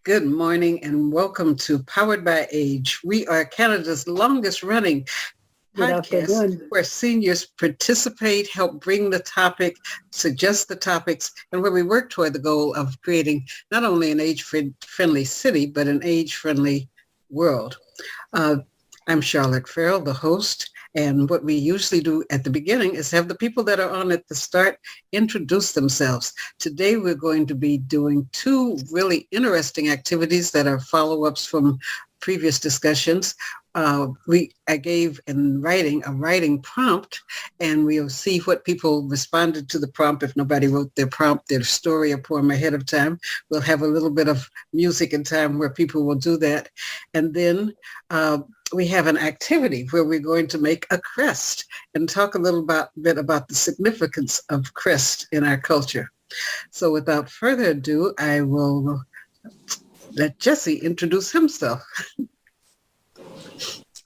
Good morning and welcome to Powered by Age. We are Canada's longest running podcast where seniors participate, help bring the topic, suggest the topics, and where we work toward the goal of creating not only an age-friendly city, but an age-friendly world. I'm Charlotte Farrell, the host, and what we usually do at the beginning is have the people that are on at the start introduce themselves. Today, we're going to be doing two really interesting activities that are follow-ups from previous discussions. I gave in writing a writing prompt, and we'll see what people responded to the prompt. If nobody wrote their prompt, their story or poem ahead of time, we'll have a little bit of music and time where people will do that. And then we have an activity where we're going to make a crest and talk a little bit about the significance of crest in our culture. So without further ado, I will let Jesse introduce himself.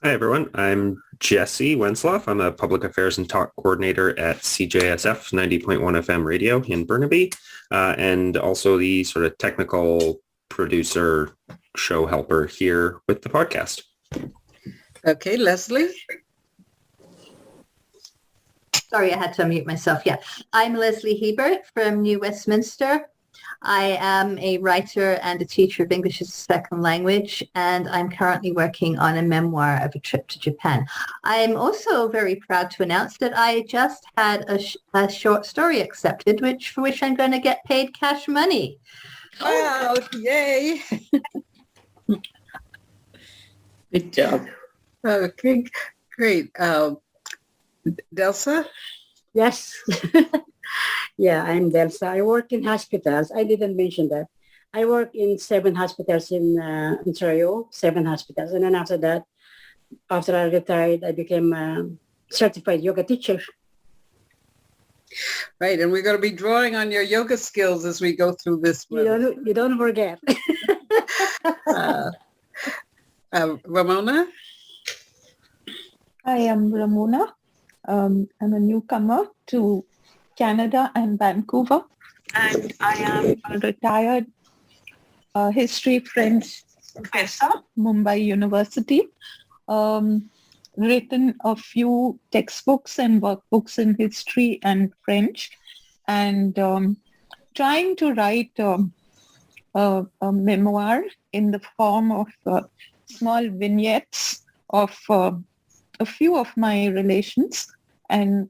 Hi, everyone. I'm Jesse Wensloff. I'm a Public Affairs and Talk Coordinator at CJSF 90.1 FM radio in Burnaby, and also the sort of technical producer, show helper here with the podcast. Okay, Leslie. Sorry, I had to unmute myself. Yeah, I'm Leslie Hebert from New Westminster. I am a writer and a teacher of English as a second language, and I'm currently working on a memoir of a trip to Japan. I'm also very proud to announce that I just had a short story accepted, for which I'm going to get paid cash money. Wow, yay. Good job. Okay, great. Delsa? Yes. Yeah, I'm Delsa. I work in hospitals. I didn't mention that. I work in 7 hospitals in Ontario, 7 hospitals. And then after that, after I retired, I became a certified yoga teacher. Right, and we're going to be drawing on your yoga skills as we go through this. You don't forget. Ramona? I am Ramona. I'm a newcomer to Canada and Vancouver, and I am a retired history French professor, Mumbai University. Written a few textbooks and workbooks in history and French, and trying to write a memoir in the form of small vignettes of a few of my relations, and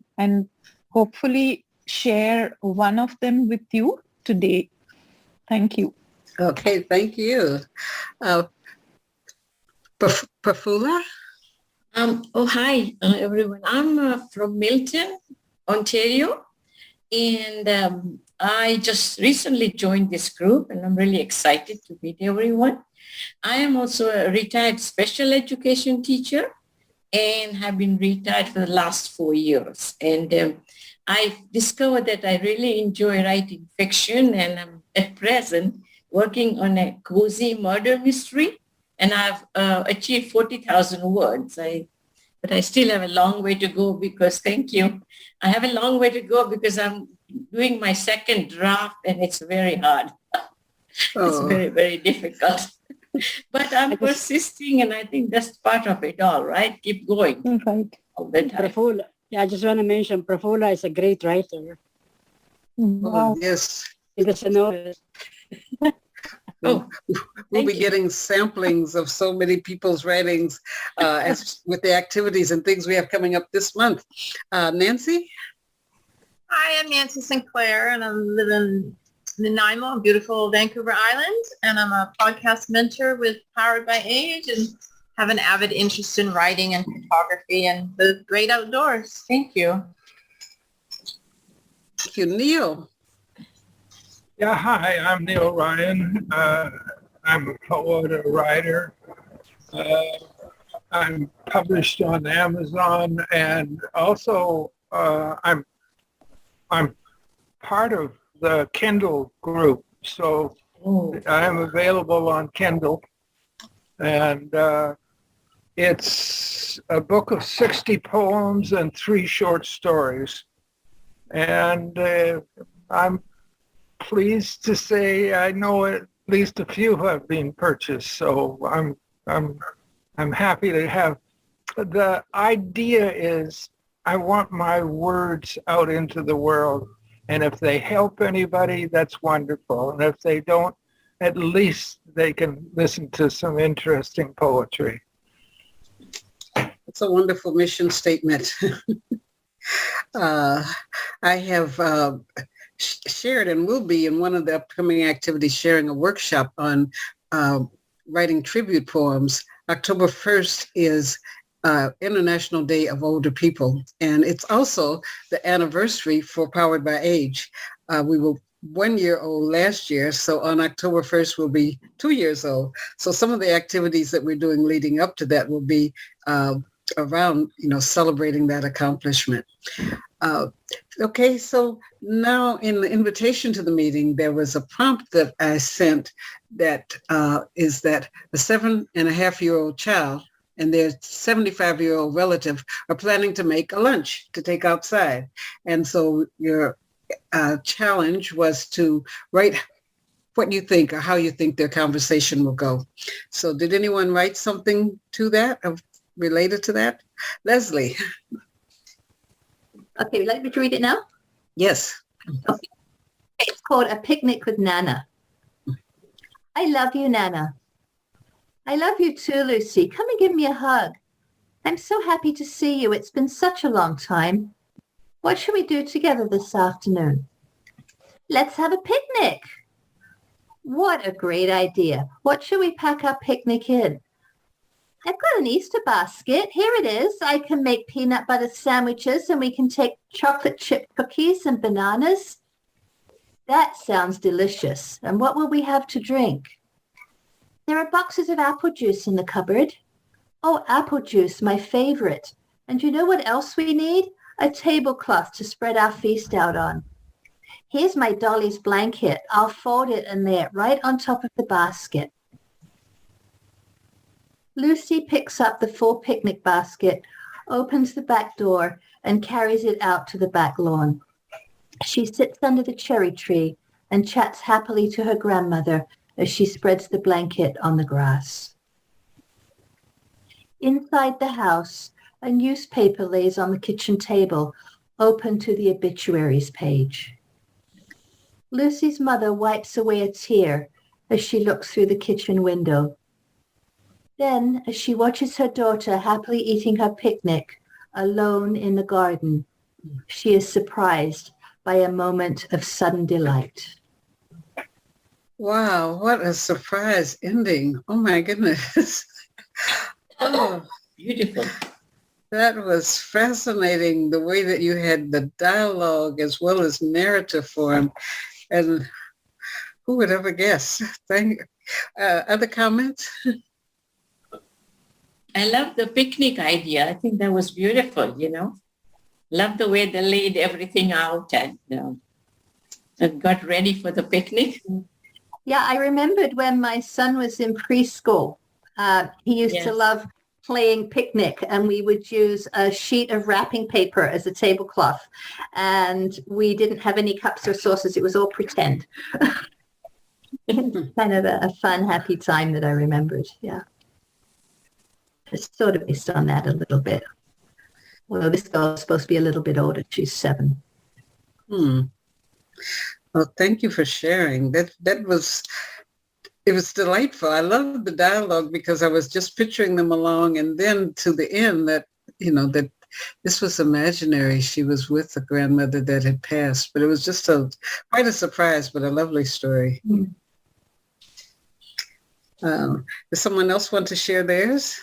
hopefully share one of them with you today. Thank you. Okay, thank you. Profula? Hi, everyone. I'm from Milton, Ontario, and I just recently joined this group, and I'm really excited to meet everyone. I am also a retired special education teacher and have been retired for the last 4 years. And I discovered that I really enjoy writing fiction, and I'm at present working on a cozy murder mystery, and I've achieved 40,000 words. But I still have a long way to go because, thank you. I have a long way to go because I'm doing my second draft, and it's very hard. It's very, very difficult. But I'm persisting, and I think that's part of it all, right? Keep going. Right. All the time. Profula. Yeah, I just want to mention Profula is a great writer. Wow. Oh, yes. It is a novel. We'll be getting samplings of so many people's writings with the activities and things we have coming up this month. Nancy? Hi, I'm Nancy Sinclair, and I live in Nanaimo, beautiful Vancouver Island, and I'm a podcast mentor with Powered by Age and have an avid interest in writing and photography and the great outdoors. Thank you. Thank you. Neall? Yeah, hi, I'm Neall Ryon. I'm a poet, a writer. I'm published on Amazon, and also I'm part of the Kindle group, so I am available on Kindle, and it's a book of 60 poems and 3 short stories, and I'm pleased to say I know it least a few have been purchased. So I'm happy to have. The idea is I want my words out into the world. And if they help anybody, that's wonderful. And if they don't, at least they can listen to some interesting poetry. It's a wonderful mission statement. I have shared and will be in one of the upcoming activities sharing a workshop on writing tribute poems. October 1st is International Day of Older People. And it's also the anniversary for Powered by Age. We were 1 year old last year, so on October 1st we'll be 2 years old. So some of the activities that we're doing leading up to that will be around, celebrating that accomplishment. Okay, so now in the invitation to the meeting, there was a prompt that I sent that is that a 7.5-year-old child and their 75-year-old relative are planning to make a lunch to take outside. And so your challenge was to write what you think or how you think their conversation will go. So did anyone write something to that related to that? Leslie. Okay, would you like me to read it now? Yes. Okay. It's called A Picnic with Nana. I love you, Nana. I love you too, Lucy. Come and give me a hug. I'm so happy to see you. It's been such a long time. What should we do together this afternoon? Let's have a picnic. What a great idea. What should we pack our picnic in? I've got an Easter basket. Here it is. I can make peanut butter sandwiches and we can take chocolate chip cookies and bananas. That sounds delicious. And what will we have to drink? There are boxes of apple juice in the cupboard. Oh, apple juice, my favorite. And you know what else we need? A tablecloth to spread our feast out on. Here's my dolly's blanket. I'll fold it and lay it right on top of the basket. Lucy picks up the full picnic basket, opens the back door, and carries it out to the back lawn. She sits under the cherry tree and chats happily to her grandmother as she spreads the blanket on the grass. Inside the house, a newspaper lays on the kitchen table, open to the obituaries page. Lucy's mother wipes away a tear as she looks through the kitchen window. Then, as she watches her daughter happily eating her picnic alone in the garden, she is surprised by a moment of sudden delight. Wow, what a surprise ending. Oh my goodness. Oh, beautiful. That was fascinating, the way that you had the dialogue as well as narrative form. And who would ever guess? Other comments? I love the picnic idea. I think that was beautiful, Love the way they laid everything out and got ready for the picnic. Yeah, I remembered when my son was in preschool. He used to love playing picnic, and we would use a sheet of wrapping paper as a tablecloth. And we didn't have any cups or saucers. It was all pretend. Kind of a fun, happy time that I remembered. Yeah. It's sort of based on that a little bit. Well, this girl is supposed to be a little bit older. She's 7. Well, thank you for sharing. It was delightful. I love the dialogue because I was just picturing them along, and then to the end that this was imaginary. She was with a grandmother that had passed, but it was just quite a surprise, but a lovely story. Does someone else want to share theirs?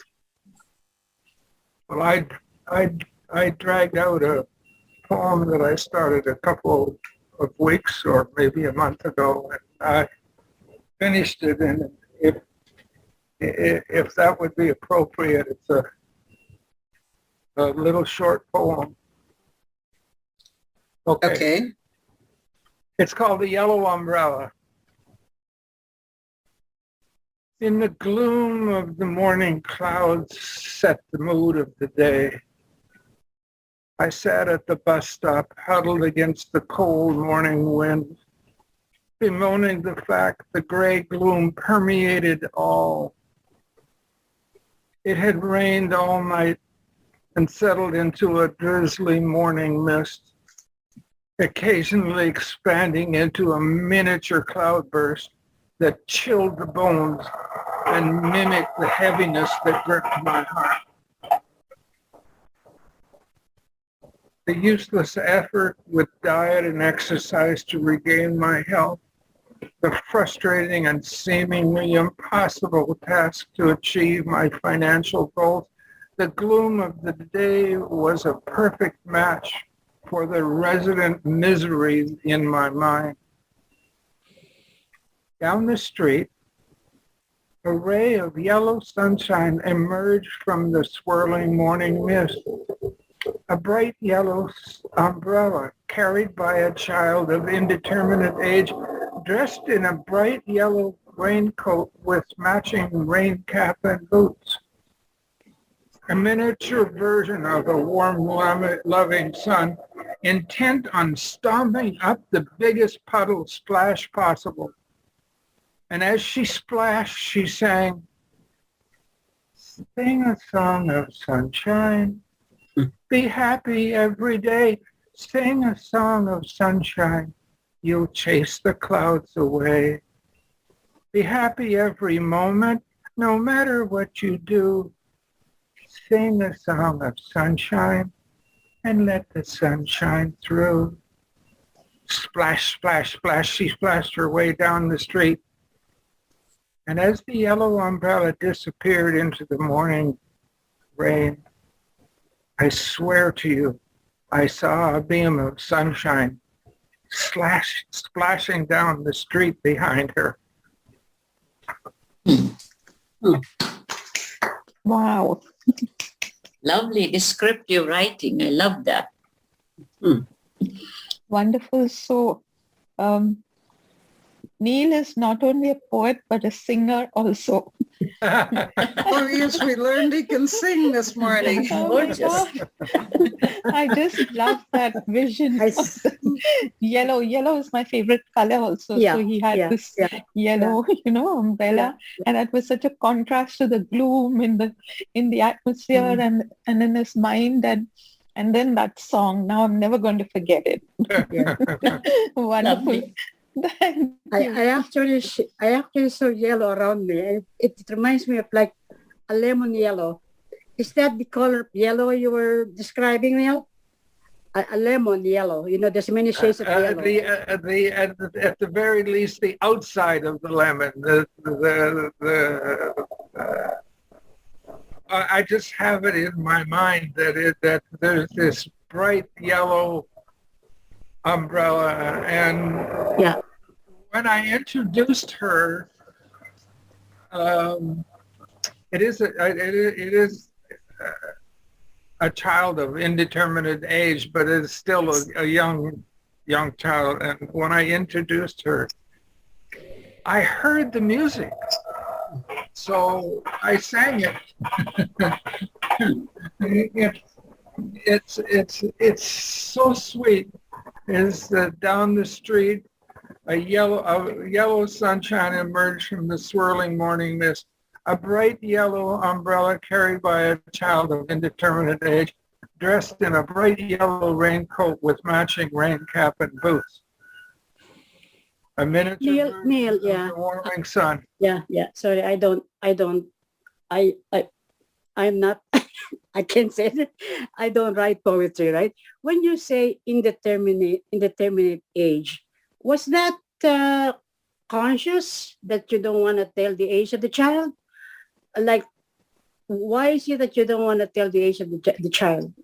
Well, I dragged out a poem that I started a couple of weeks or maybe a month ago, and I finished it. And if that would be appropriate, it's a little short poem. Okay. It's called The Yellow Umbrella. In the gloom of the morning clouds set the mood of the day. I sat at the bus stop, huddled against the cold morning wind, bemoaning the fact the gray gloom permeated all. It had rained all night and settled into a drizzly morning mist, occasionally expanding into a miniature cloudburst that chilled the bones and mimicked the heaviness that gripped my heart. The useless effort with diet and exercise to regain my health, the frustrating and seemingly impossible task to achieve my financial goals, the gloom of the day was a perfect match for the resident misery in my mind. Down the street, a ray of yellow sunshine emerged from the swirling morning mist. A bright yellow umbrella carried by a child of indeterminate age, dressed in a bright yellow raincoat with matching rain cap and boots. A miniature version of a warm, loving sun, intent on stomping up the biggest puddle splash possible. And as she splashed, she sang, "Sing a song of sunshine. Be happy every day. Sing a song of sunshine. You'll chase the clouds away. Be happy every moment, no matter what you do. Sing a song of sunshine and let the sun shine through." Splash, splash, splash, she splashed her way down the street. And as the yellow umbrella disappeared into the morning rain, I swear to you, I saw a beam of sunshine splashing down the street behind her. Wow. Lovely descriptive writing. I love that. Wonderful. So, Neall is not only a poet, but a singer also. Oh, yes, we learned he can sing this morning. Oh my God. I just love that vision. Yellow. Yellow is my favorite color also. Yeah, So he had this yellow, umbrella. Yeah. And that was such a contrast to the gloom in the atmosphere and in his mind. And then that song. Now I'm never going to forget it. Wonderful. Lovely. I actually saw yellow around me. It reminds me of like a lemon yellow. Is that the color of yellow you were describing, Neall? A lemon yellow. There's many shades of yellow. At the very least, the outside of the lemon. I just have it in my mind that there's this bright yellow umbrella, and when I introduced her, it is a child of indeterminate age, but it's still a young child. And when I introduced her, I heard the music, so I sang it. It's so sweet. Is that down the street, a yellow sunshine emerged from the swirling morning mist. A bright yellow umbrella carried by a child of indeterminate age, dressed in a bright yellow raincoat with matching rain cap and boots. A miniature Neall, of the warming sun. Yeah. Sorry, I'm not, I can't say that. I don't write poetry, right? When you say indeterminate age, was that conscious that you don't want to tell the age of the child? Like, why is it that you don't want to tell the age of the child?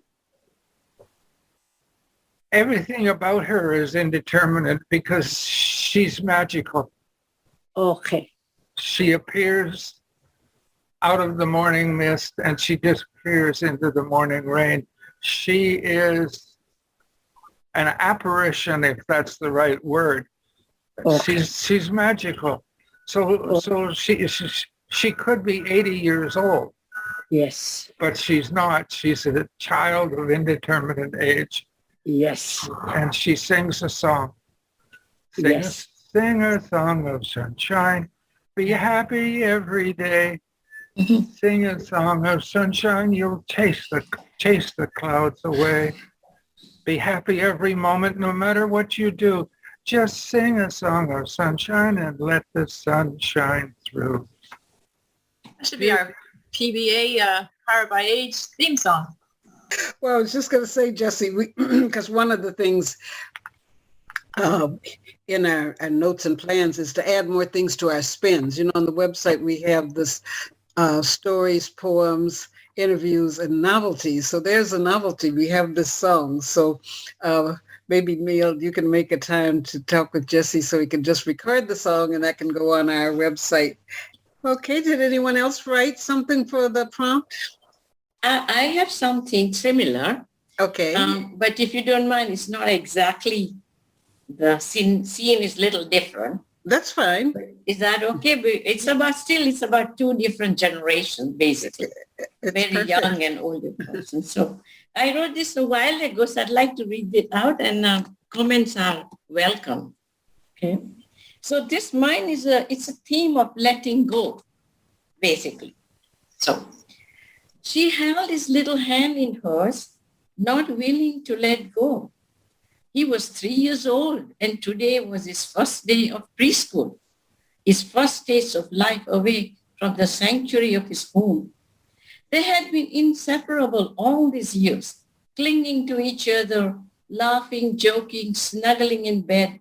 Everything about her is indeterminate because she's magical. Okay. She appears out of the morning mist and she disappears into the morning rain. She is an apparition, if that's the right word. Okay. She's magical. So she could be 80 years old. Yes. But she's not. She's a child of indeterminate age. Yes. And she sings a song. Sing sing a song of sunshine. Be happy every day. Sing a song of sunshine. You'll chase the clouds away. Be happy every moment, no matter what you do. Just sing a song of sunshine and let the sun shine through. That should be our PBA Powered by Age theme song. Well, I was just going to say, Jesse, because one of the things in our notes and plans is to add more things to our spins. You know, on the website, we have this stories, poems, interviews, and novelties. So there's a novelty. We have this song. So maybe, Neall, you can make a time to talk with Jesse so he can just record the song and that can go on our website. Okay, did anyone else write something for the prompt? I have something similar. Okay. But if you don't mind, it's not exactly, the scene is a little different. That's fine. Is that okay? But it's about two different generations, basically. It's very perfect. Young and older person. So I wrote this a while ago, so I'd like to read it out, and comments are welcome. Okay. So this mine it's a theme of letting go, basically. So she held his little hand in hers, not willing to let go. He was 3 years old, and today was his first day of preschool, his first taste of life away from the sanctuary of his home. They had been inseparable all these years, clinging to each other, laughing, joking, snuggling in bed,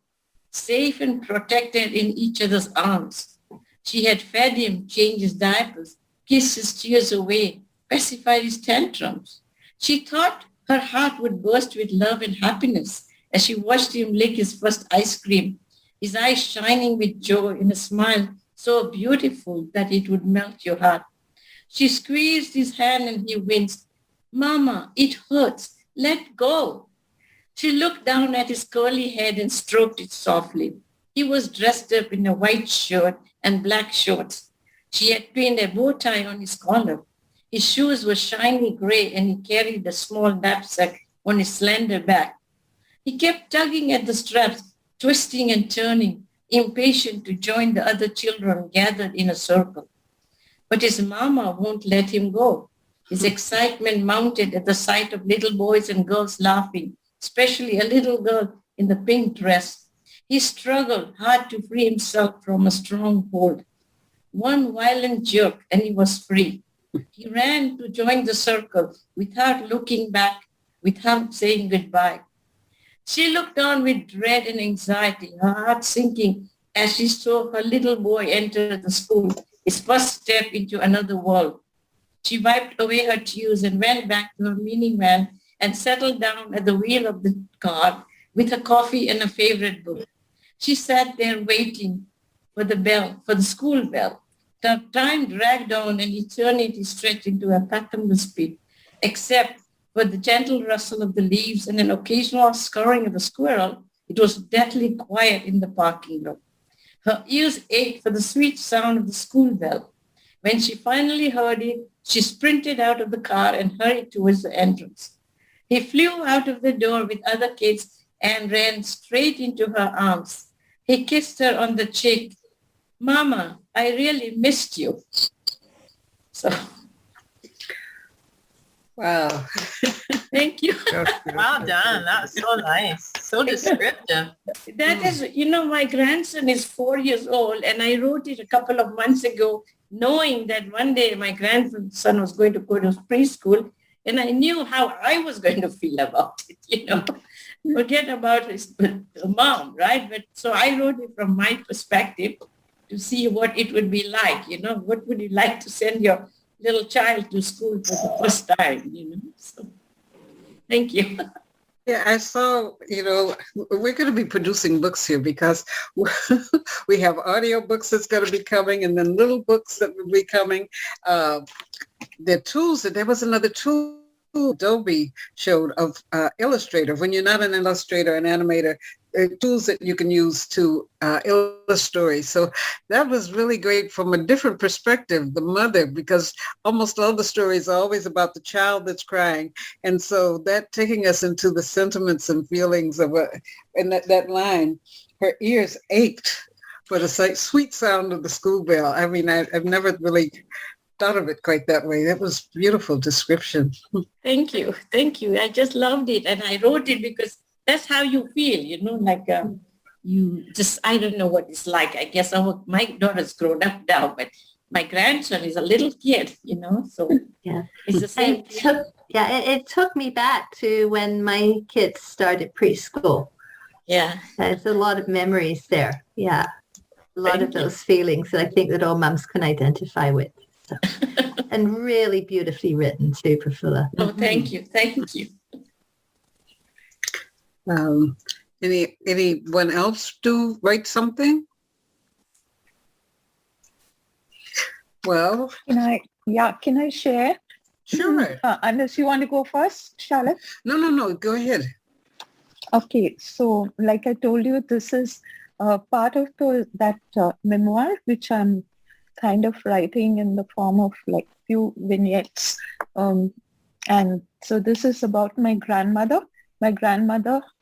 safe and protected in each other's arms. She had fed him, changed his diapers, kissed his tears away, pacified his tantrums. She thought her heart would burst with love and happiness as she watched him lick his first ice cream, his eyes shining with joy in a smile so beautiful that it would melt your heart. She squeezed his hand and he winced. "Mama, it hurts. Let go." She looked down at his curly head and stroked it softly. He was dressed up in a white shirt and black shorts. She had pinned a bow tie on his collar. His shoes were shiny gray and he carried a small knapsack on his slender back. He kept tugging at the straps, twisting and turning, impatient to join the other children gathered in a circle. But his mama won't let him go. His excitement mounted at the sight of little boys and girls laughing, especially a little girl in the pink dress. He struggled hard to free himself from a strong hold. One violent jerk and he was free. He ran to join the circle without looking back, without saying goodbye. She looked on with dread and anxiety, her heart sinking as she saw her little boy enter the school, his first step into another world. She wiped away her tears and went back to her minivan and settled down at the wheel of the car with her coffee and a favorite book. She sat there waiting for the school bell. The time dragged on and eternity stretched into a fathomless speed, except for the gentle rustle of the leaves and an occasional scurrying of a squirrel. It was deathly quiet in the parking lot. Her ears ached for the sweet sound of the school bell. When she finally heard it, she sprinted out of the car and hurried towards the entrance. He flew out of the door with other kids and ran straight into her arms. He kissed her on the cheek. "Mama, I really missed you." So, Wow. thank you. Well done. That was so nice. So descriptive. That is, my grandson is 4 years old, and I wrote it a couple of months ago, knowing that one day my grandson was going to go to preschool, and I knew how I was going to feel about it, Forget about his mom, right? But so I wrote it from my perspective to see what it would be like, what would you like to send your little child to school for the first time, So, thank you. Yeah, I saw, we're going to be producing books here because we have audio books that's going to be coming and then little books that will be coming. The tools, there was another tool Adobe showed of Illustrator. When you're not an illustrator, an animator, tools that you can use to illustrate stories. So that was really great from a different perspective, the mother, because almost all the stories are always about the child that's crying. And so that taking us into the sentiments and feelings of and that line her ears ached for the sweet sound of the school bell. I mean, I've never really thought of it quite that way. That was beautiful description. Thank you. Thank you. I just loved it. And I wrote it because that's how you feel, like you just, I don't know what it's like. I guess my daughter's grown up now, but my grandson is a little kid, so yeah, it's the same. It took me back to when my kids started preschool. Yeah. There's a lot of memories there. Yeah. A lot of those feelings that I think that all mums can identify with. So. And really beautifully written too, Profula. Oh, thank you. Thank you. Anyone else write something? Well, can I share? Sure. Unless you want to go first, Charlotte? No, go ahead. Okay, so like I told you, this is part of that memoir, which I'm kind of writing in the form of like few vignettes. And so this is about my grandmother,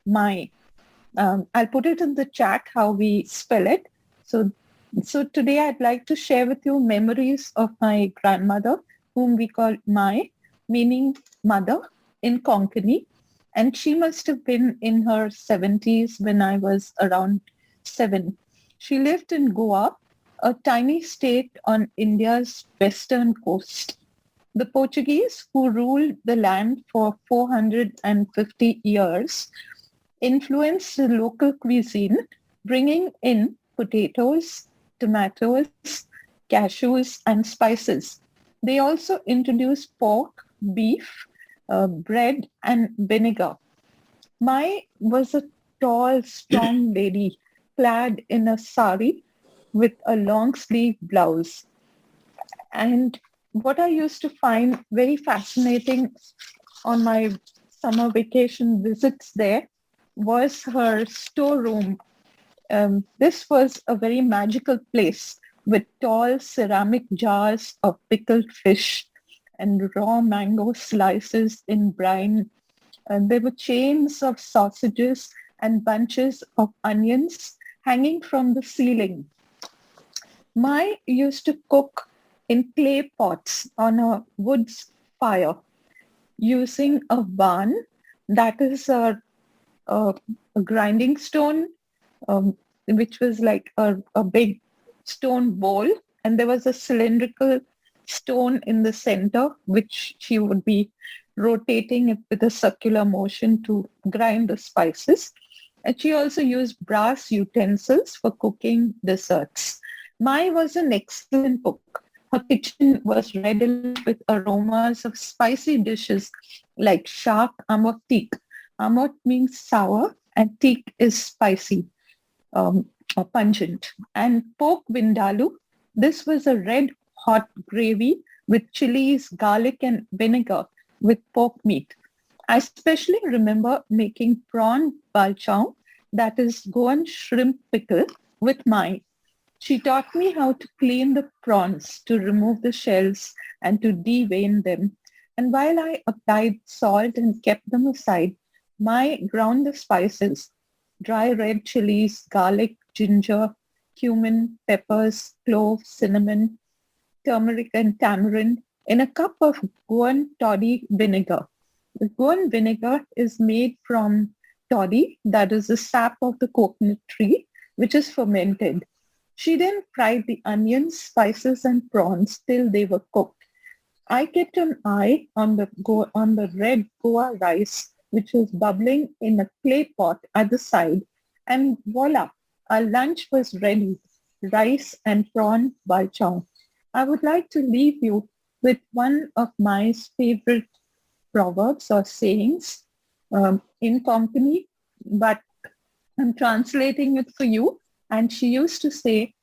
Mai. I'll put it in the chat how we spell it. So today I'd like to share with you memories of my grandmother, whom we call Mai, meaning mother in Konkani. And she must have been in her 70s when I was around 7. She lived in Goa, a tiny state on India's western coast. The Portuguese, who ruled the land for 450 years, influenced the local cuisine, bringing in potatoes, tomatoes, cashews, and spices. They also introduced pork, beef, bread, and vinegar. Mai was a tall, strong lady clad in a sari with a long sleeve blouse. And what I used to find very fascinating on my summer vacation visits there was her storeroom. This was a very magical place with tall ceramic jars of pickled fish and raw mango slices in brine. There were chains of sausages and bunches of onions hanging from the ceiling. Mai used to cook in clay pots on a wood fire using a barn, that is a grinding stone, which was like a big stone bowl, and there was a cylindrical stone in the center, which she would be rotating it with a circular motion to grind the spices. And she also used brass utensils for cooking desserts. Mai was an excellent cook. Her kitchen was redolent with aromas of spicy dishes like shark amot teak. Amot means sour and teak is spicy or pungent. And pork vindaloo, this was a red hot gravy with chilies, garlic, and vinegar with pork meat. I especially remember making prawn balchao, that is Goan shrimp pickle, with Mai. She taught me how to clean the prawns, to remove the shells, and to devein them. And while I applied salt and kept them aside, Mai ground the spices, dry red chilies, garlic, ginger, cumin, peppers, cloves, cinnamon, turmeric, and tamarind in a cup of Goan toddy vinegar. The Goan vinegar is made from toddy, that is the sap of the coconut tree, which is fermented. She then fried the onions, spices, and prawns till they were cooked. I kept an eye on the red Goa rice, which was bubbling in a clay pot at the side, and voila, our lunch was ready, rice and prawn balchao. I would like to leave you with one of my favorite proverbs or sayings in company, but I'm translating it for you. And she used to say,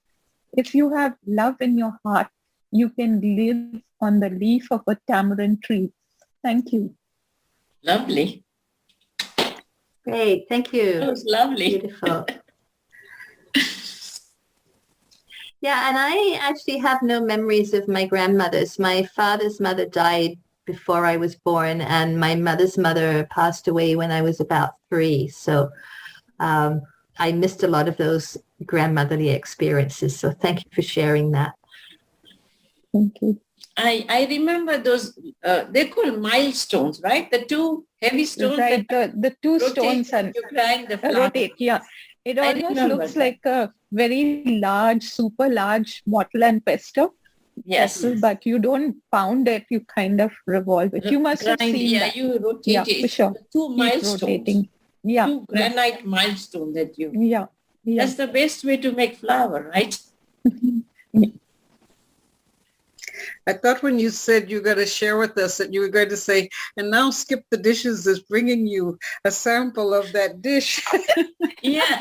if you have love in your heart, you can live on the leaf of a tamarind tree. Thank you. Lovely. Great. Thank you. That was lovely. Beautiful. Yeah, and I actually have no memories of my grandmothers. My father's mother died before I was born, and my mother's mother passed away when I was about 3. So I I missed a lot of those grandmotherly experiences. So thank you for sharing that. Thank you. I remember those, they're called milestones, right? The two heavy stones. Right, the two stones and you grind the flour. rotate, yeah. It almost looks like a very large, super large mortar and pestle. Yes. Pestle, but you don't pound it, you kind of revolve it. You must have seen that. You rotate it. For sure. Two milestones. Rotating. Yeah. Two granite milestones that you. Yeah. That's the best way to make flour, right? I thought when you said you're going to share with us that you were going to say, and now Skip the Dishes is bringing you a sample of that dish. Yeah.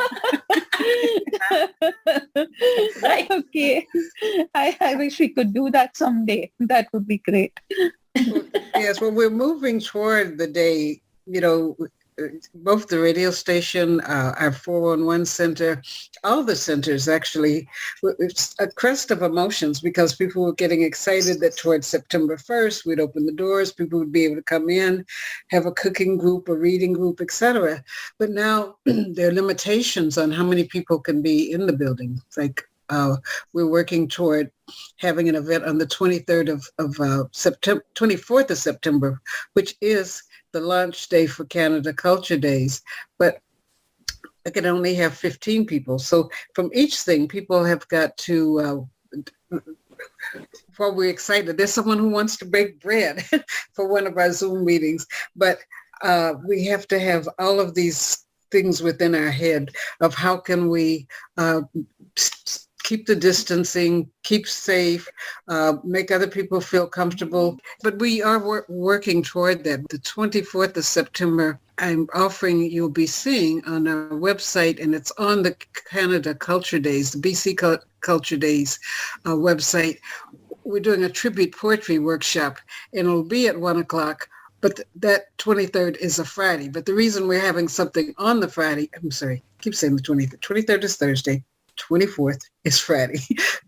Right. Okay. I wish we could do that someday. That would be great. Yes, well, we're moving toward the day, both the radio station, our 411 center, all the centers actually, it's a crest of emotions because people were getting excited that towards September 1st, we'd open the doors, people would be able to come in, have a cooking group, a reading group, etc. But now there are limitations on how many people can be in the building. Like we're working toward having an event on the 23rd of September, 24th of September, which is the launch day for Canada Culture Days, but I can only have 15 people. So from each thing, people have got to, while we're excited, there's someone who wants to bake bread for one of our Zoom meetings, but we have to have all of these things within our head of how can we keep the distancing, keep safe, make other people feel comfortable. But we are working toward that. The 24th of September, I'm offering, you'll be seeing on our website, and it's on the Canada Culture Days, the BC Culture Days website. We're doing a tribute poetry workshop, and it'll be at 1 o'clock. But that 23rd is a Friday. But the reason we're having something on the Friday, I'm sorry, I keep saying the 23rd. 23rd is Thursday. 24th is Friday.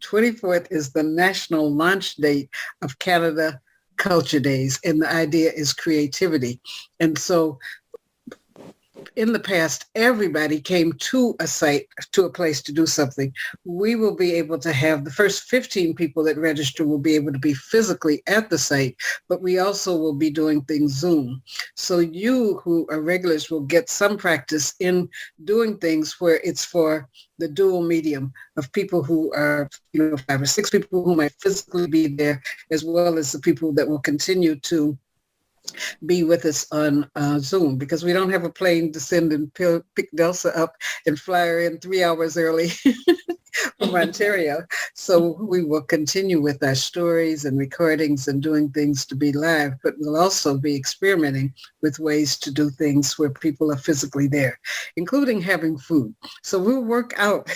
24th is the national launch date of Canada Culture Days. And the idea is creativity. And so in the past, everybody came to a site, to a place to do something. We will be able to have the first 15 people that register will be able to be physically at the site, but we also will be doing things Zoom. So you who are regulars will get some practice in doing things where it's for the dual medium of people who are, 5 or 6 people who might physically be there, as well as the people that will continue to be with us on Zoom, because we don't have a plane to send and pick Delsa up and fly her in 3 hours early from Ontario. So we will continue with our stories and recordings and doing things to be live, but we'll also be experimenting with ways to do things where people are physically there, including having food. So we'll work out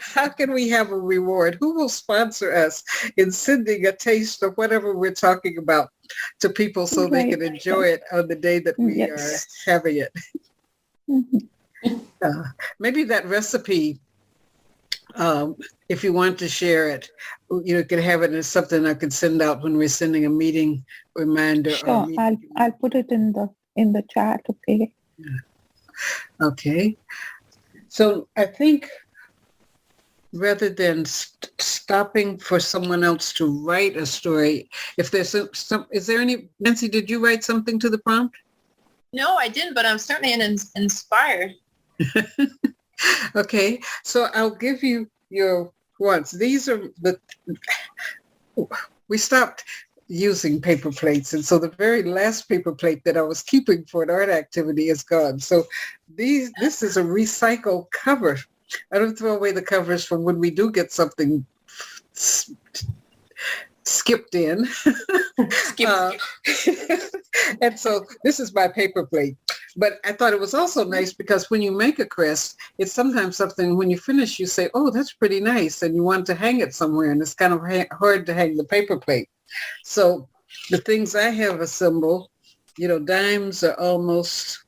how can we have a reward? Who will sponsor us in sending a taste of whatever we're talking about to people so they can enjoy it on the day that we are having it? Mm-hmm. Maybe that recipe, if you want to share it, you can have it as something I could send out when we're sending a meeting reminder. Sure, I'll put it in the chat. Okay. Okay. So I think rather than stopping for someone else to write a story, if there's some, is there any, Nancy, did you write something to the prompt? No, I didn't, but I'm certainly inspired. Okay, so I'll give you your ones. These are we stopped using paper plates, and so the very last paper plate that I was keeping for an art activity is gone. So this is a recycled cover. I don't throw away the covers from when we do get something skipped in. And so this is my paper plate. But I thought it was also nice because when you make a crest, it's sometimes something when you finish, you say, oh, that's pretty nice. And you want to hang it somewhere. And it's kind of hard to hang the paper plate. So the things I have assembled, dimes are almost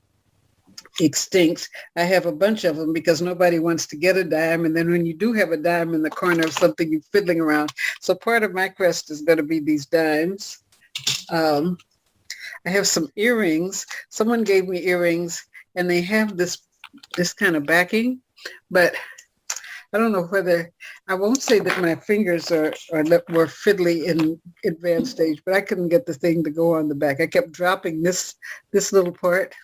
extinct. I have a bunch of them because nobody wants to get a dime. And then when you do have a dime in the corner of something, you're fiddling around. So part of my crest is going to be these dimes. I have some earrings. Someone gave me earrings, and they have this this kind of backing, but I don't know whether, I won't say that my fingers were fiddly in advanced stage, but I couldn't get the thing to go on the back. I kept dropping this little part.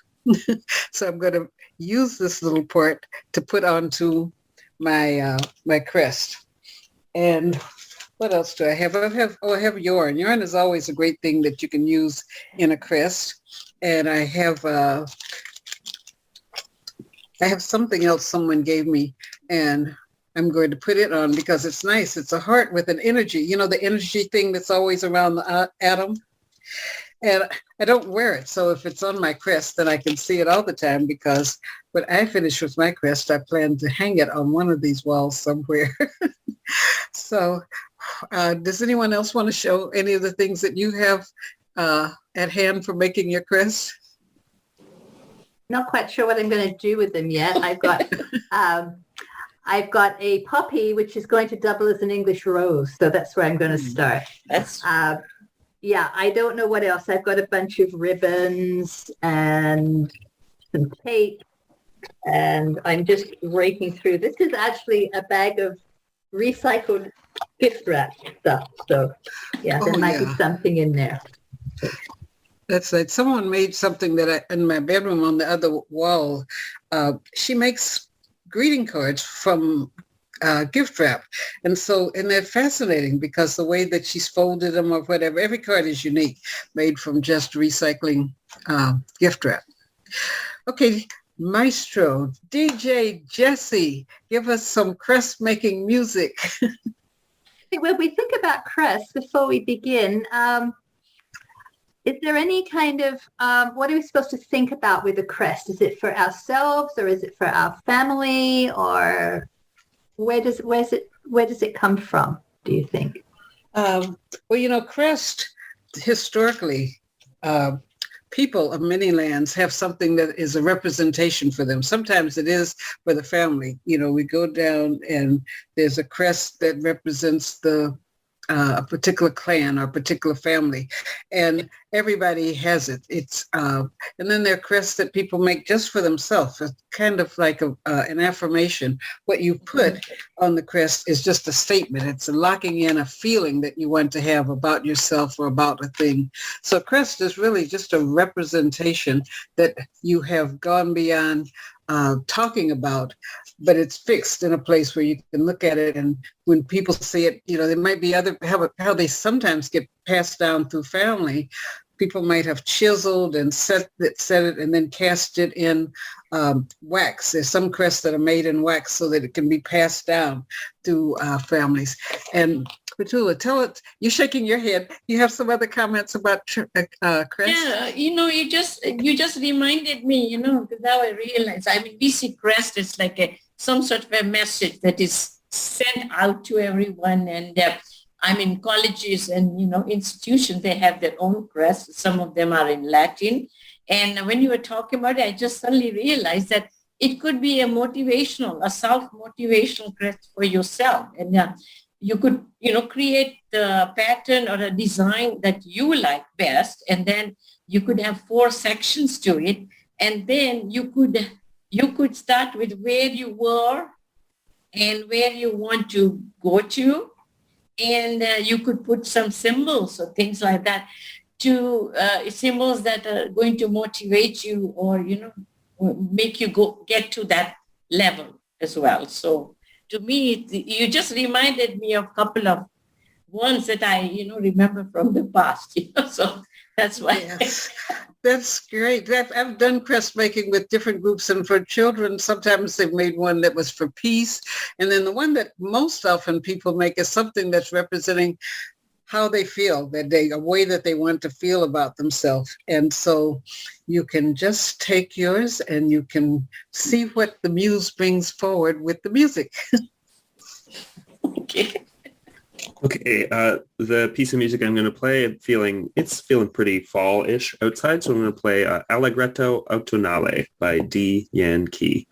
So I'm going to use this little part to put onto my my crest. And what else do I have? I have yarn. Yarn is always a great thing that you can use in a crest. And I have something else someone gave me, and I'm going to put it on because it's nice. It's a heart with an energy, the energy thing that's always around the atom. And I don't wear it. So if it's on my crest, then I can see it all the time, because when I finish with my crest, I plan to hang it on one of these walls somewhere. So does anyone else want to show any of the things that you have at hand for making your crest? Not quite sure what I'm going to do with them yet. I've got a poppy, which is going to double as an English rose. So that's where I'm going to start. Yeah, I don't know what else. I've got a bunch of ribbons and some tape, and I'm just raking through. This is actually a bag of recycled gift wrap stuff. So yeah, there might be something in there. That's like someone made something that in my bedroom on the other wall. She makes greeting cards from gift wrap. And they're fascinating because the way that she's folded them or whatever, every card is unique, made from just recycling gift wrap. Okay, Maestro, DJ Jesse, give us some crest making music. When we think about crest, before we begin, is there any kind of, what are we supposed to think about with a crest? Is it for ourselves, or is it for our family, or where does it come from, do you think? Well, crest, historically, people of many lands have something that is a representation for them. Sometimes it is for the family. We go down and there's a crest that represents a particular clan or a particular family, and everybody has it. It's and then there are crests that people make just for themselves. It's kind of like an affirmation. What you put on the crest is just a statement. It's locking in a feeling that you want to have about yourself or about a thing. So crest is really just a representation that you have gone beyond talking about, but it's fixed in a place where you can look at it. And when people see it, there might be how they sometimes get passed down through family. People might have chiseled and set it and then cast it in wax. There's some crests that are made in wax so that it can be passed down through families. And Prafula, tell it, you're shaking your head. You have some other comments about crest? Yeah, you just reminded me, because now I realize, we see crest as like some sort of a message that is sent out to everyone. And colleges and, institutions, they have their own crest. Some of them are in Latin. And when you were talking about it, I just suddenly realized that it could be a self-motivational crest for yourself. And you could, create the pattern or a design that you like best. And then you could have 4 sections to it. And then you could start with where you were and where you want to go to. And you could put some symbols or things like that to symbols that are going to motivate you or, make you get to that level as well. So to me, you just reminded me of a couple of ones that I, remember from the past. So that's why. Yes. That's great. I've done crest making with different groups, and for children, sometimes they've made one that was for peace. And then the one that most often people make is something that's representing how they feel that day, a way that they want to feel about themselves. And so you can just take yours and you can see what the muse brings forward with the music. Okay. Okay, the piece of music I'm going to play, it's feeling pretty fall-ish outside, so I'm going to play Allegretto Autunnale by D. Yan Key.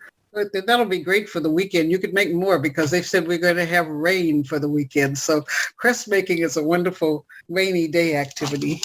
That'll be great for the weekend. You could make more because they've said we're going to have rain for the weekend. So crest making is a wonderful rainy day activity.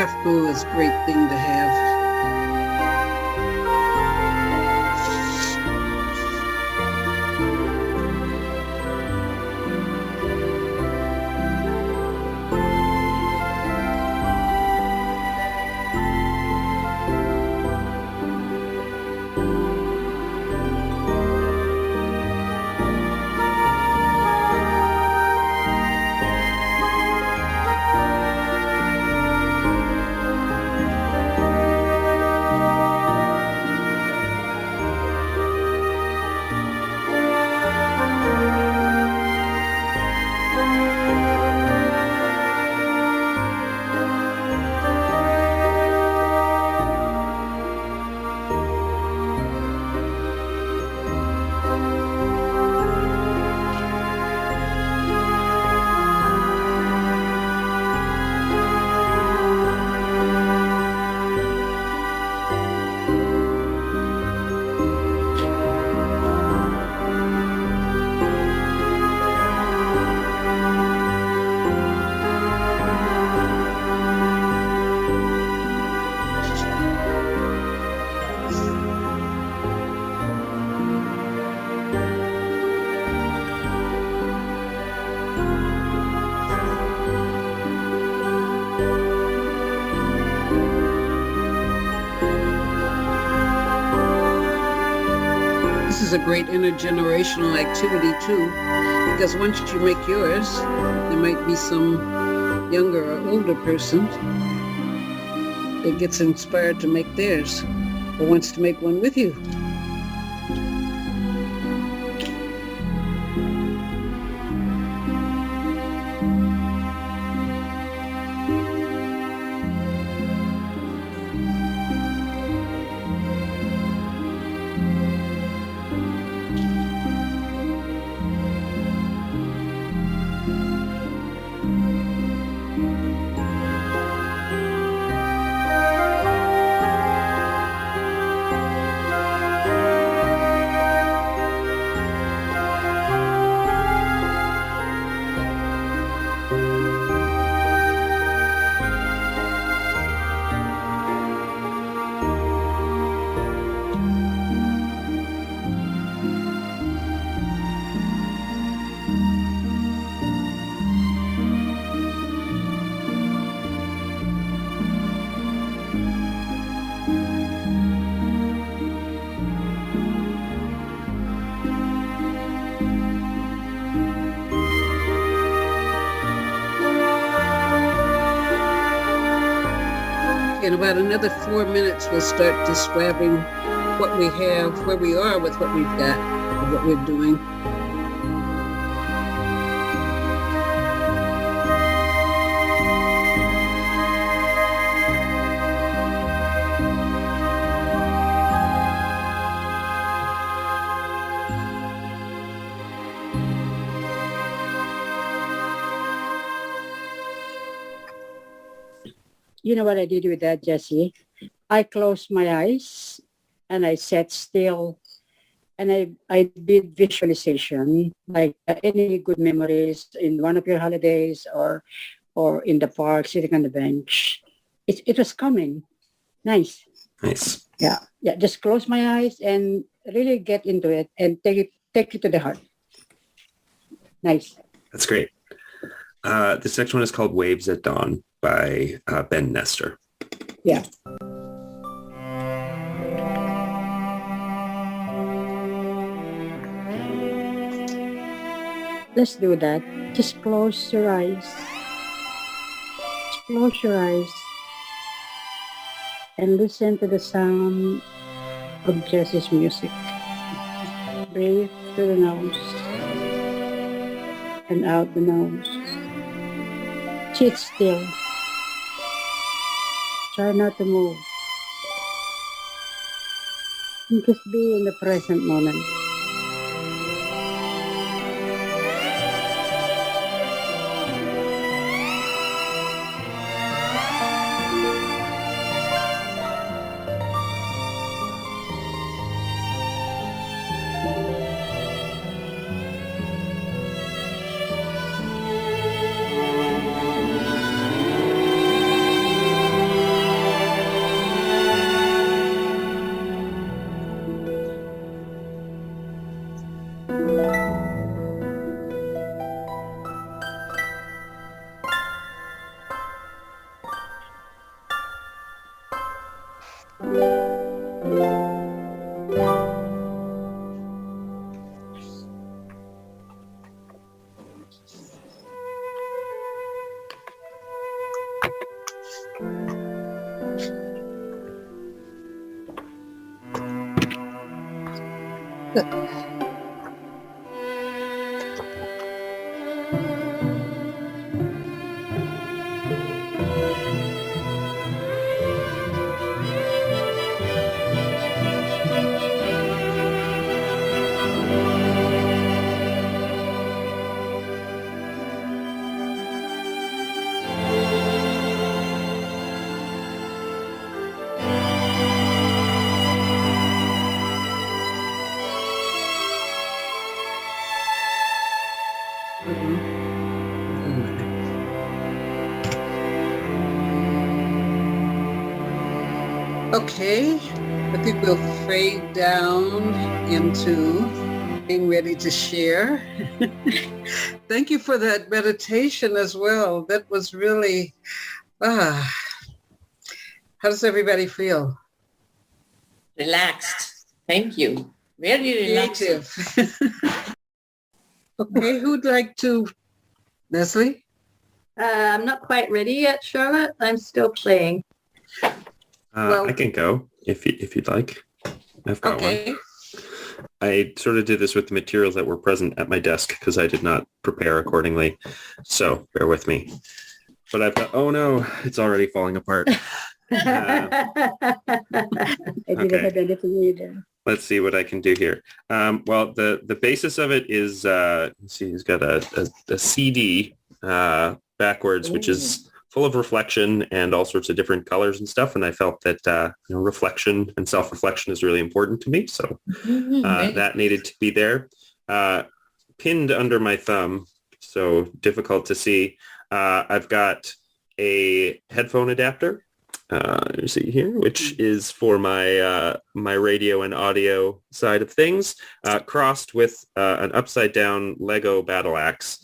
craft boo is a great thing to have. This is a great intergenerational activity too, because once you make yours, there might be some younger or older person that gets inspired to make theirs or wants to make one with you. In about another 4 minutes, we'll start describing what we have, where we are with what we've got, and what we're doing. You know what I did with that, Jesse? I closed my eyes and I sat still and I did visualization, like any good memories in one of your holidays or in the park, sitting on the bench. It was coming. Nice. Nice. Yeah. Just close my eyes and really get into it and take it to the heart. Nice. That's great. This next one is called Waves at Dawn by Ben Nestor. Yeah. Let's do that. Just close your eyes. Just close your eyes and listen to the sound of Jesse's music. Breathe through the nose and out the nose. Sit still. Try not to move. And just be in the present moment. Okay, I think we'll fade down into being ready to share. Thank you for that meditation as well. That was really, how does everybody feel? Relaxed. Thank you. Very relaxing. Creative. Okay, who'd like to, Leslie? I'm not quite ready yet, Charlotte. I'm still playing. I can go if you'd like. I've got one. I sort of did this with the materials that were present at my desk because I did not prepare accordingly. So bear with me. But I've got, oh no, it's already falling apart. I didn't have anything either. Let's see what I can do here. Well, the basis of it is, let's see, he's got a CD backwards, which is full of reflection and all sorts of different colors and stuff. And I felt that reflection and self-reflection is really important to me. So that needed to be there. Pinned under my thumb, so difficult to see. I've got a headphone adapter. You see here, which is for my my radio and audio side of things, crossed with an upside down Lego battle axe,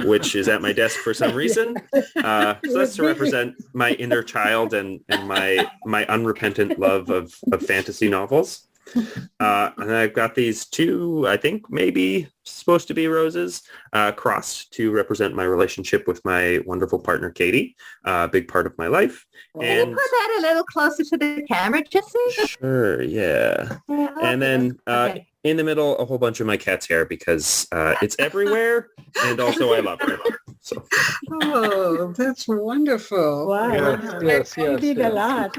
which is at my desk for some reason. So that's to represent my inner child and my unrepentant love of fantasy novels. And I've got these two, I think maybe supposed to be roses, crossed to represent my relationship with my wonderful partner, Katie, a big part of my life. Can you put that a little closer to the camera, Jesse? Sure, yeah. And then in the middle, a whole bunch of my cat's hair because it's everywhere, and also I love her. So. Oh, that's wonderful. Wow. Yes. You did a lot.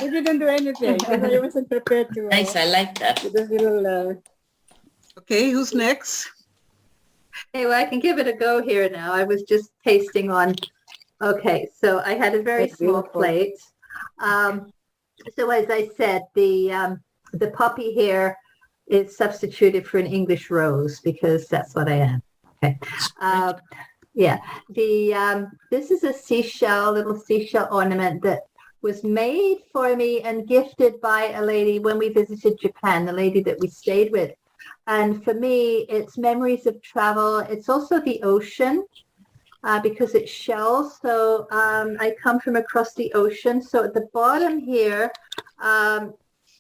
You didn't do anything because I wasn't prepared to. Nice, I like that. With this little, Okay, who's next? Hey, well, I can give it a go here now. I was just tasting on. Okay, so I had a very That's small beautiful. plate. So as I said, the poppy here is substituted for an English rose because that's what I am. Okay. Yeah. This is a little seashell ornament that was made for me and gifted by a lady when we visited Japan, the lady that we stayed with. And for me, it's memories of travel. It's also the ocean. Because it's shells. So I come from across the ocean. So at the bottom here, a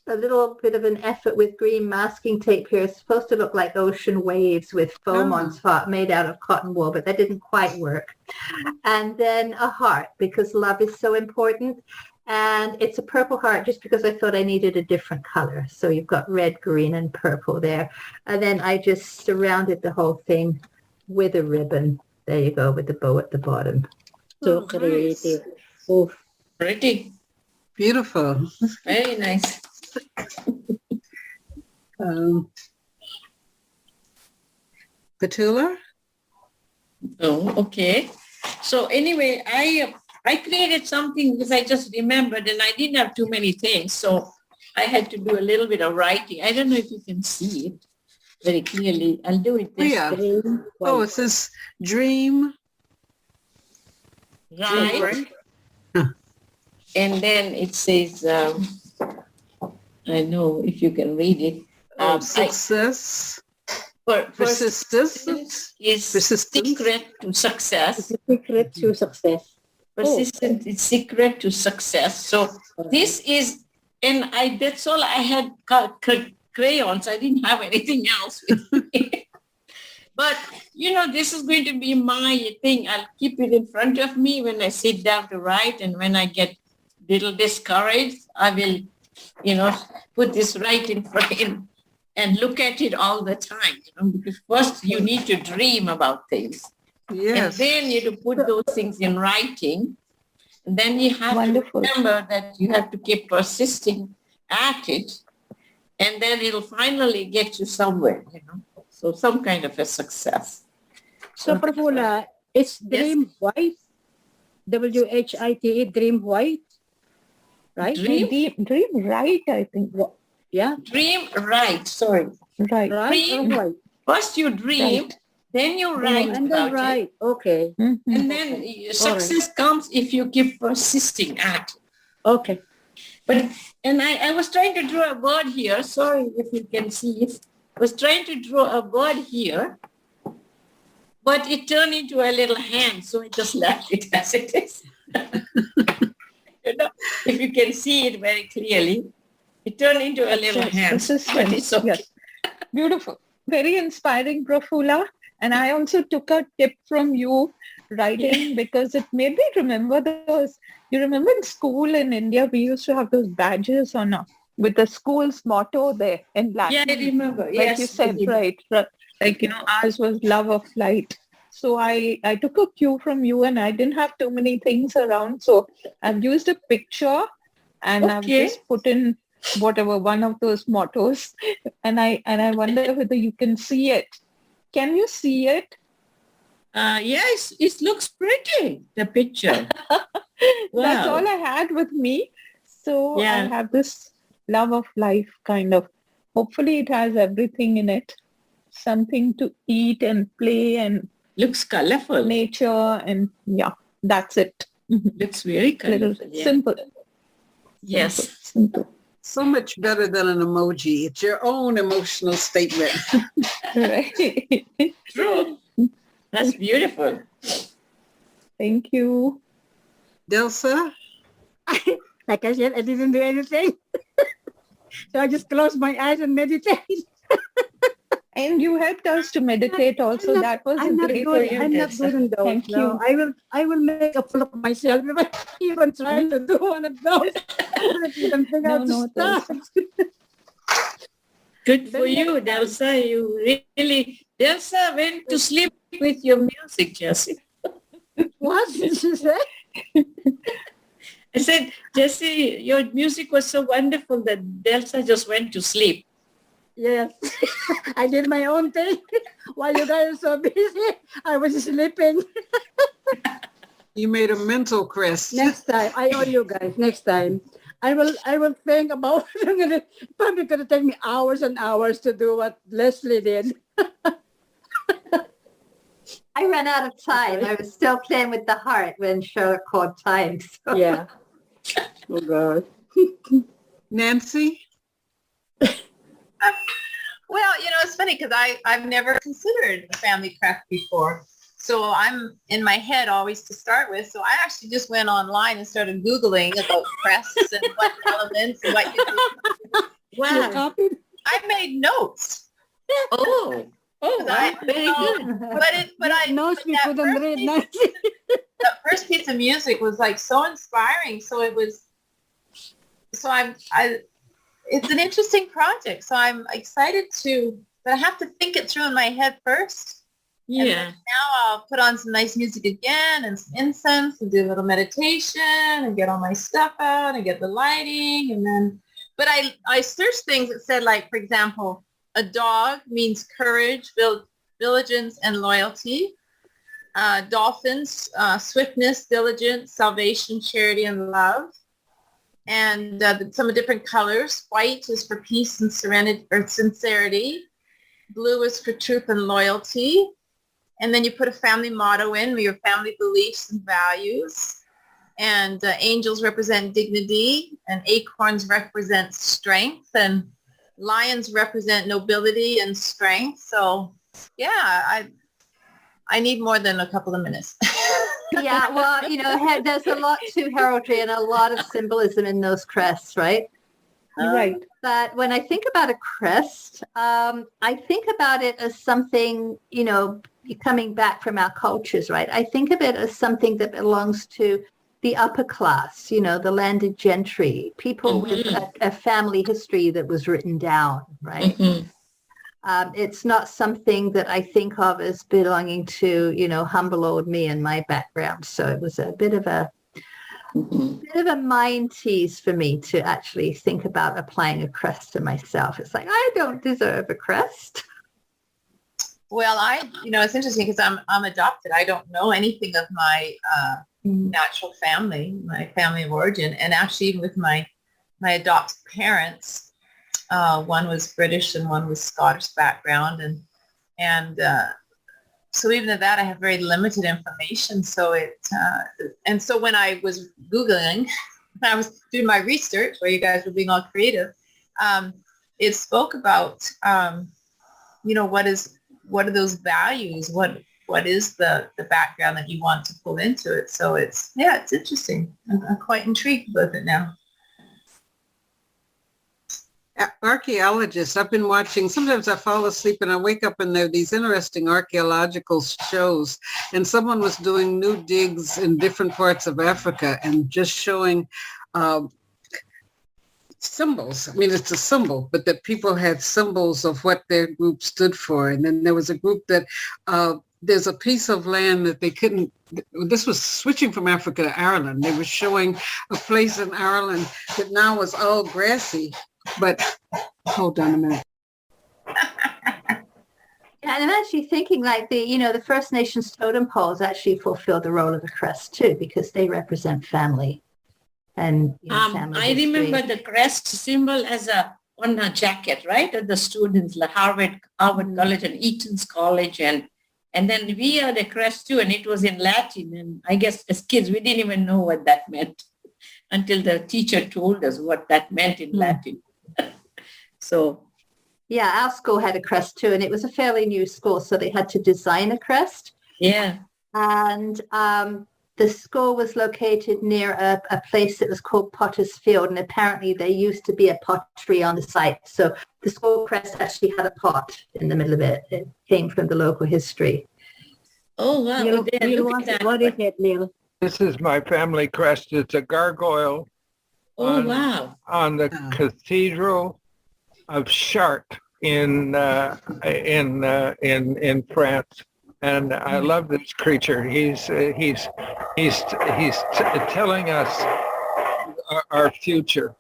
little bit of an effort with green masking tape here. It's supposed to look like ocean waves with foam on top made out of cotton wool, but that didn't quite work. And then a heart because love is so important. And it's a purple heart just because I thought I needed a different color. So you've got red, green, and purple there. And then I just surrounded the whole thing with a ribbon. There you go, with the bow at the bottom. so creative. Oh, Pretty. Beautiful. Very nice. Petula? Oh, okay. So anyway, I created something because I just remembered and I didn't have too many things. So I had to do a little bit of writing. I don't know if you can see it very clearly. I'll do it this Yeah. way. Oh, it says dream. Right. And then it says, I know if you can read it. Success. Persistence is secret to success. secret to success. Persistent is secret to success. So this is, and that's all I had crayons. I didn't have anything else with me. But, this is going to be my thing. I'll keep it in front of me when I sit down to write. And when I get a little discouraged, I will, put this right in front. and look at it all the time, because first you need to dream about things. Yes. And then you to put those things in writing. And then you have to remember that you have to keep persisting at it. And then it'll finally get you somewhere, So some kind of a success. So, Profula, it's Dream White. WHITE, Dream White. Right? Dream right, I think. Yeah. Dream right, sorry. Right. Dream, White. first you dream, then you write and about then write. it. Okay. Mm-hmm. And then success comes if you keep persisting at it. Okay. And I was trying to draw a bird here. Sorry if you can see it. I was trying to draw a bird here, but it turned into a little hand, so I just left it as it is. If you can see it very clearly, it turned into a little hand. But it's okay. Yes. Beautiful. Very inspiring, Profula. And I also took a tip from you writing because it made me remember those. You remember in school in India, we used to have those badges with the school's motto there in black. Yeah, I remember. Like Yes, you said, right. Like, ours was love of light. So I took a cue from you, and I didn't have too many things around. So I've used a picture, and I've just put in whatever one of those mottos. And I wonder whether you can see it. Can you see it? Yes, it looks pretty, the picture. Wow. That's all I had with me. So Yeah. I have this love of life kind of. Hopefully it has everything in it. Something to eat and play and looks colorful. Nature and that's it. Looks very colorful. Simple. Yes. Simple. So much better than an emoji. It's your own emotional statement. Right. True. That's beautiful. Thank you. Delsa? Like I said, I didn't do anything. So I just closed my eyes and meditate. And you helped us to meditate also. That was I'm not great. good. I'm not good in those. Thank you. I will make a fool of myself if I even try to do one of those. I don't even think how to start. Good for you, Delsa. You really, Delsa went to sleep with your music, Jessie. What did she say? I said, Jessie, your music was so wonderful that Delsa just went to sleep. Yes, I did my own thing. While you guys were so busy, I was sleeping. You made a mental crest. Next time, I owe you guys. Next time, I will think about. Probably gonna take me hours and hours to do what Leslie did. I ran out of time. I was still playing with the heart when Charlotte called time. So. Yeah. Oh God. Nancy? Well, it's funny because I've never considered a family craft before. So I'm in my head always to start with. So I actually just went online and started Googling about crests and what elements and what you do. Wow. I made notes. Oh, wow. Very good. But I notes we couldn't read. That first piece of music was like so inspiring. So it was. So it's an interesting project. So I'm excited but I have to think it through in my head first. Yeah. And then now I'll put on some nice music again and some incense and do a little meditation and get all my stuff out and get the lighting. But I searched things that said, like, for example, a dog means courage, diligence, and loyalty. Dolphins, swiftness, diligence, salvation, charity, and love. And some different colors. White is for peace and serenity or sincerity. Blue is for truth and loyalty. And then you put a family motto in, your family beliefs and values. And angels represent dignity, and acorns represent strength, and lions represent nobility and strength. So, yeah, I need more than a couple of minutes. Yeah, well, there's a lot to heraldry and a lot of symbolism in those crests, right? Right. But when I think about a crest, I think about it as something, coming back from our cultures, right? I think of it as something that belongs to the upper class, the landed gentry, people with a family history that was written down, right? Mm-hmm. It's not something that I think of as belonging to, humble old me and my background. So it was a bit of a mind tease for me to actually think about applying a crest to myself. It's like, I don't deserve a crest. Well, it's interesting because I'm adopted. I don't know anything of my natural family, my family of origin. And actually, even with my adopted parents, one was British and one was Scottish background. And so even at that, I have very limited information. So and so when I was Googling, when I was doing my research, where you guys were being all creative, it spoke about, what are those values? What is the background that you want to pull into it? So it's interesting. I'm quite intrigued with it now. Archaeologists, I've been watching, sometimes I fall asleep and I wake up and there are these interesting archaeological shows, and someone was doing new digs in different parts of Africa and just showing symbols. I mean, it's a symbol, but that people had symbols of what their group stood for. And then there was a group that there's a piece of land that they couldn't, this was switching from Africa to Ireland. They were showing a place in Ireland that now was all grassy, but hold on a minute. Yeah, and I'm actually thinking like the First Nations totem poles actually fulfill the role of a crest too, because they represent family. And family I remember the crest symbol as on a jacket, right? Of the students, like Harvard College and Eton's College, and then we had a crest too, and it was in Latin. And I guess as kids, we didn't even know what that meant until the teacher told us what that meant in Latin. So, yeah, our school had a crest too, and it was a fairly new school, so they had to design a crest. Yeah, and the school was located near a place that was called Potter's Field, and apparently there used to be a pottery on the site. So the school crest actually had a pot in the middle of it. It came from the local history. Oh, wow. What is it, Neil? This is my family crest. It's a gargoyle. Wow. On the Cathedral of Chartres in France. And I love this creature. He's telling us our future.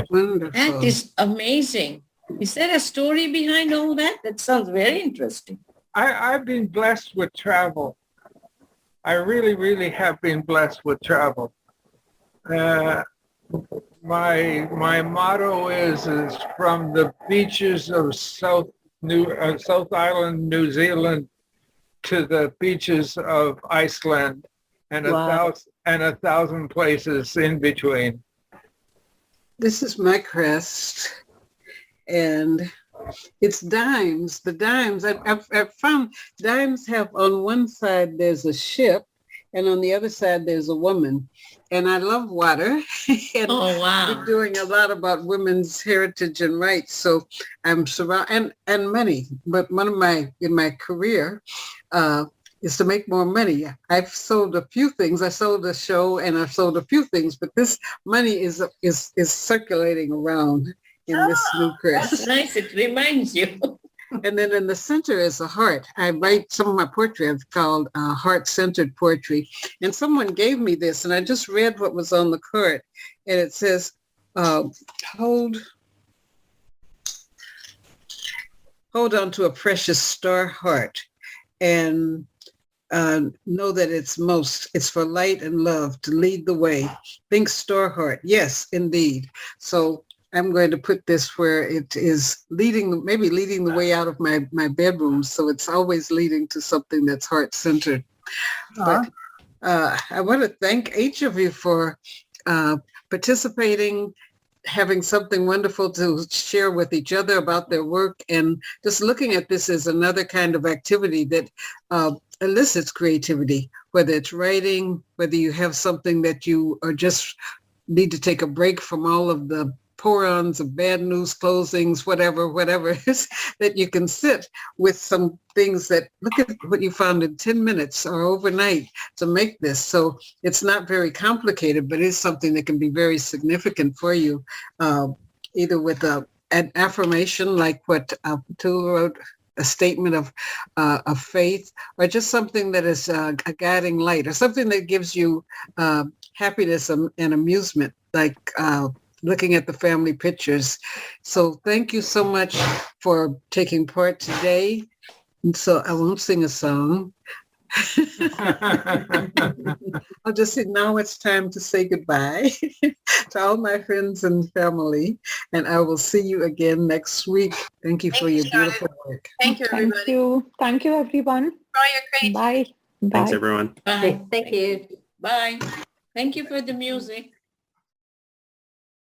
Wonderful. That is amazing. Is there a story behind all that? That sounds very interesting. I've been blessed with travel. I really, really have been blessed with travel. My motto is from the beaches of South Island, New Zealand, to the beaches of Iceland, and Wow. a thousand places in between. This is my crest, and it's dimes. The dimes, I've found dimes have on one side there's a ship, and on the other side there's a woman. And I love water. And Oh, wow. we're doing a lot about women's heritage and rights. So I'm surrounded, and money. But one of in my career is to make more money. I've sold a few things. I sold a show and I've sold a few things, but this money is circulating around in this new crest. That's nice. It reminds you. And then in the center is a heart. I write some of my poetry. It's called HeartCentered Poetry. And someone gave me this, and I just read what was on the card. And it says, hold on to a precious star heart, and know that it's for light and love to lead the way. Think star heart. Yes, indeed. So I'm going to put this where it is leading the way out of my bedroom. So it's always leading to something that's heart-centered. But I want to thank each of you for participating, having something wonderful to share with each other about their work, and just looking at this as another kind of activity that elicits creativity, whether it's writing, whether you have something that you are just need to take a break from all of the pour-ons of bad news closings, whatever it is, that you can sit with some things that, look at what you found in 10 minutes or overnight to make this. So it's not very complicated, but it's something that can be very significant for you, either with a an affirmation like what Profulas wrote, a statement of faith, or just something that is a guiding light, or something that gives you happiness and amusement, like looking at the family pictures. So thank you so much for taking part today. And so I won't sing a song. I'll just say now it's time to say goodbye to all my friends and family, and I will see you again next week. Thank you for your beautiful work. Thank you, everybody. Thank you, everyone. For all your creativity. Bye. Thanks, everyone. Bye. Thank you. Bye. Thank you for the music.